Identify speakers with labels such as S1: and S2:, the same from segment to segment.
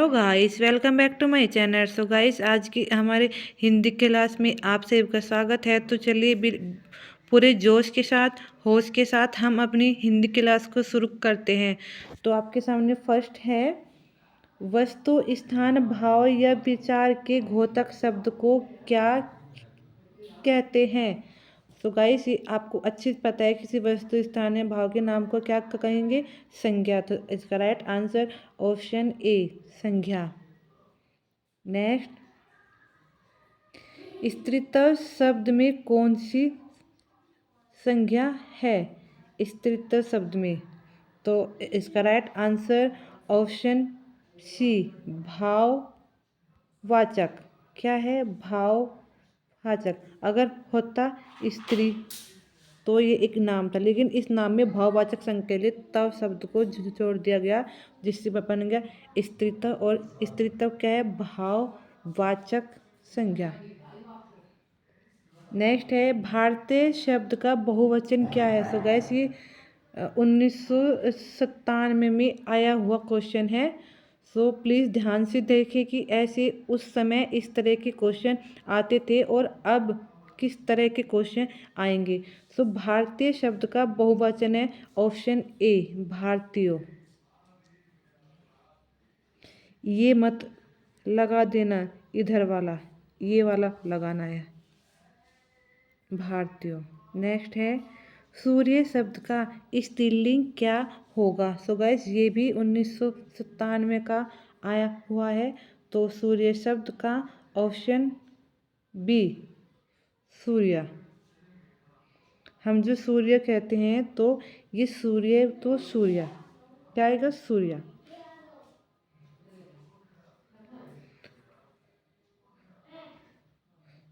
S1: Hello guys, welcome back to my channel. So guys, आज की हमारे हिंदी क्लास में आप सबका स्वागत है। तो चलिए पूरे जोश के साथ, होश के साथ हम अपनी हिंदी क्लास को शुरू करते हैं। तो आपके सामने फर्स्ट है, वस्तु, स्थान, भाव या विचार के घोतक शब्द को क्या कहते हैं। तो गाइस, ये आपको अच्छी पता है, किसी वस्तु, स्थान या भाव के नाम को क्या कहेंगे, संज्ञा। तो इसका राइट आंसर ऑप्शन ए, संज्ञा। नेक्स्ट, स्त्रीत्व शब्द में कौन सी संज्ञा है, स्त्रीत्व शब्द में। तो इसका राइट आंसर ऑप्शन सी, भाववाचक। क्या है, भाववाचक। अगर होता स्त्री तो ये एक नाम था, लेकिन इस नाम में भाववाचक संकलित तव शब्द को जोड़ दिया गया, जिससे बन गया स्त्रीत्व। और स्त्रीत्व क्या है, भाववाचक संज्ञा। नेक्स्ट है, भारतीय शब्द का बहुवचन क्या है। सो गैस, ये 1997 में आया हुआ क्वेश्चन है। सो प्लीज़ ध्यान से देखें कि ऐसे उस समय इस तरह के क्वेश्चन आते थे और अब किस तरह के क्वेश्चन आएंगे। सो भारतीय शब्द का बहुवचन है ऑप्शन ए, भारतीयों। ये मत लगा देना, इधर वाला, ये वाला लगाना है, भारतीयों। नेक्स्ट है, सूर्य शब्द का स्त्रीलिंग क्या होगा। सो गाइस, ये भी 1997 का आया हुआ है। तो सूर्य शब्द का ऑप्शन बी, सूर्य। हम जो सूर्य कहते हैं, तो ये सूर्य, तो सूर्य क्या आएगा, सूर्य।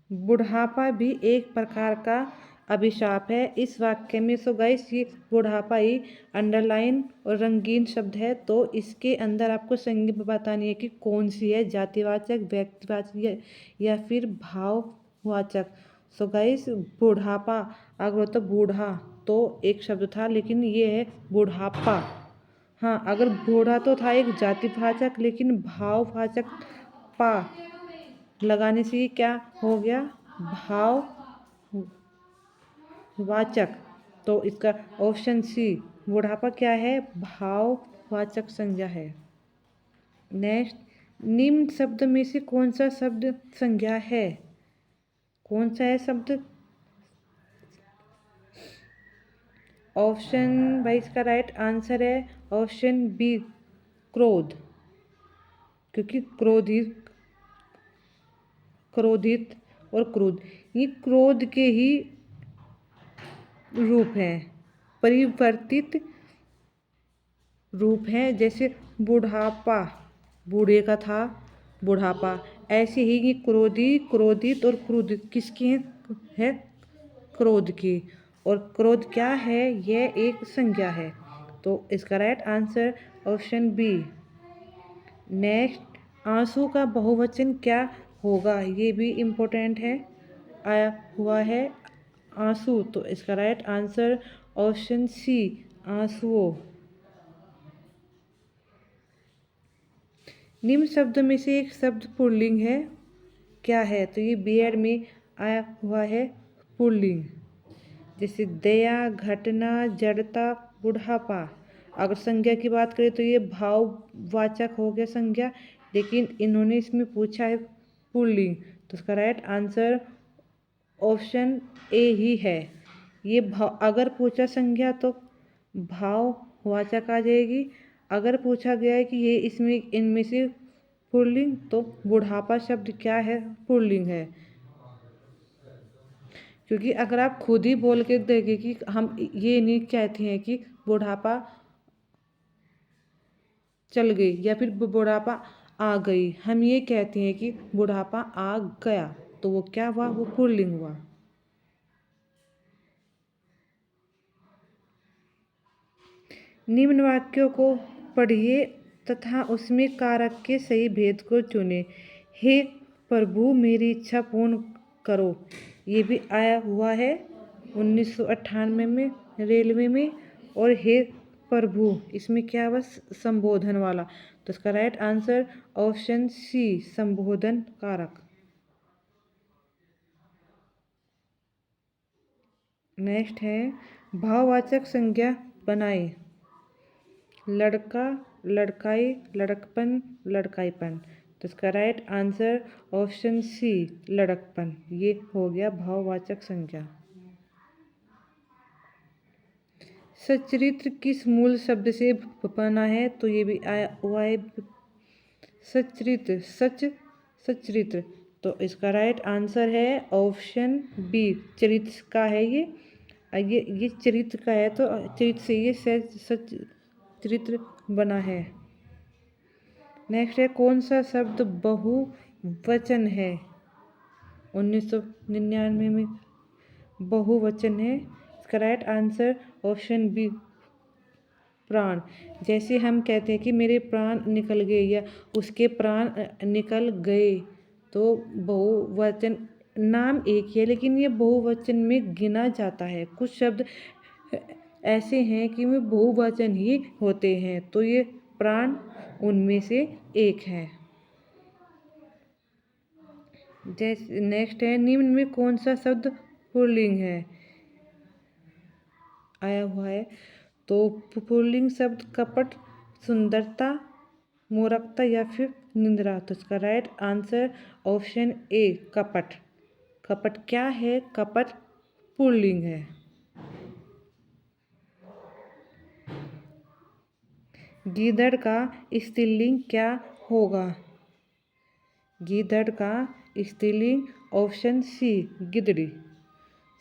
S1: बुढ़ापा भी एक प्रकार का अभिशाप है इस वाक्य में। सो गाइस, ये बुढ़ापा ही अंडरलाइन और रंगीन शब्द है। तो इसके अंदर आपको संज्ञा बतानी है कि कौन सी है, जातिवाचक, व्यक्तिवाचक या फिर भाववाचक। सो गाइस, बुढ़ापा, अगर होता बूढ़ा तो एक शब्द था, लेकिन ये है बुढ़ापा। हाँ, अगर बूढ़ा तो था एक जातिवाचक, लेकिन भाववाचक पा लगाने से ये क्या हो गया, भाववाचक। तो इसका ऑप्शन सी, बुढ़ापा क्या है, भाववाचक संज्ञा है। नेक्स्ट, निम्न शब्द में से कौन सा शब्द संज्ञा है, कौन सा है शब्द। ऑप्शन भाई, इसका राइट आंसर है ऑप्शन बी, क्रोध। क्योंकि क्रोधित और क्रोध, ये क्रोध के ही रूप हैं, परिवर्तित रूप हैं। जैसे बुढ़ापा, बूढ़े का था बुढ़ापा, ऐसे ही ये क्रोधी, क्रोधित और क्रोधित किसके है, क्रोध की। और क्रोध क्या है, यह एक संज्ञा है। तो इसका right answer option B. Next, आंसू का बहुवचन क्या होगा, ये भी इम्पोर्टेंट है, आया हुआ है आंसू। तो इसका राइट आंसर ऑप्शन सी, आंसुओं। निम्न शब्द में से एक शब्द पुल्लिंग है, क्या है। तो ये बीएड में आया हुआ है, पुल्लिंग। जैसे दया, घटना, जड़ता, बुढ़ापा। अगर संज्ञा की बात करें तो ये भाववाचक हो गया संज्ञा, लेकिन इन्होंने इसमें पूछा है पुल्लिंग। तो इसका राइट आंसर ऑप्शन ए ही है। ये भाव, अगर पूछा संज्ञा तो भाववाचक आ जाएगी। अगर पूछा गया है कि ये इसमें इनमें से पुल्लिंग, तो बुढ़ापा शब्द क्या है, पुल्लिंग है। क्योंकि अगर आप खुद ही बोल के देखें कि हम ये नहीं कहते हैं कि बुढ़ापा चल गई या फिर बुढ़ापा आ गई, हम ये कहते हैं कि बुढ़ापा आ गया, तो वो क्या हुआ, वो पुल्लिंग हुआ। निम्न वाक्यों को पढ़िए तथा उसमें कारक के सही भेद को चुने। हे प्रभु, मेरी इच्छा पूर्ण करो, ये भी आया हुआ है 1998 में रेलवे में। और हे प्रभु, इसमें क्या हुआ, संबोधन वाला। तो इसका राइट आंसर ऑप्शन सी संबोधन कारक। नेक्स्ट है भाववाचक संज्ञा बनाए। लड़का, लड़काई, लड़कपन, लड़काईपन। तो इसका राइट आंसर ऑप्शन सी लड़कपन। ये हो गया भाववाचक संज्ञा। सच्चरित्र किस मूल शब्द से बना है? तो ये भी आया हुआ है सच्चरित्र, सच्चरित्र। तो इसका राइट आंसर है ऑप्शन बी चरित्र का है ये चरित्र का है, तो चरित्र से ये सच चरित्र बना है। नेक्स्ट है कौन सा शब्द बहुवचन है? 1999 में बहुवचन है। इसका राइट आंसर ऑप्शन बी प्राण। जैसे हम कहते हैं कि मेरे प्राण निकल गए या उसके प्राण निकल गए, तो बहुवचन नाम एक ही है लेकिन ये बहुवचन में गिना जाता है। कुछ शब्द ऐसे हैं कि वे बहुवचन ही होते हैं, तो ये प्राण उनमें से एक है। जैसे नेक्स्ट है निम्न में कौन सा शब्द पुल्लिंग है? आया हुआ है तो पुल्लिंग शब्द कपट, सुंदरता, मूर्खता या फिर निंद्रा। तो इसका राइट आंसर ऑप्शन ए कपट। कपट क्या है? कपट पुल्लिंग है। गीदड़ का स्त्रीलिंग क्या होगा? गीदड़ का स्त्रीलिंग ऑप्शन सी गिदड़ी।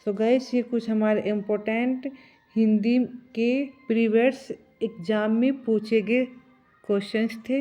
S1: सो गाइस ये कुछ हमारे इम्पोर्टेंट हिंदी के प्रीवियस एग्जाम में पूछे गए क्वेश्चंस थे।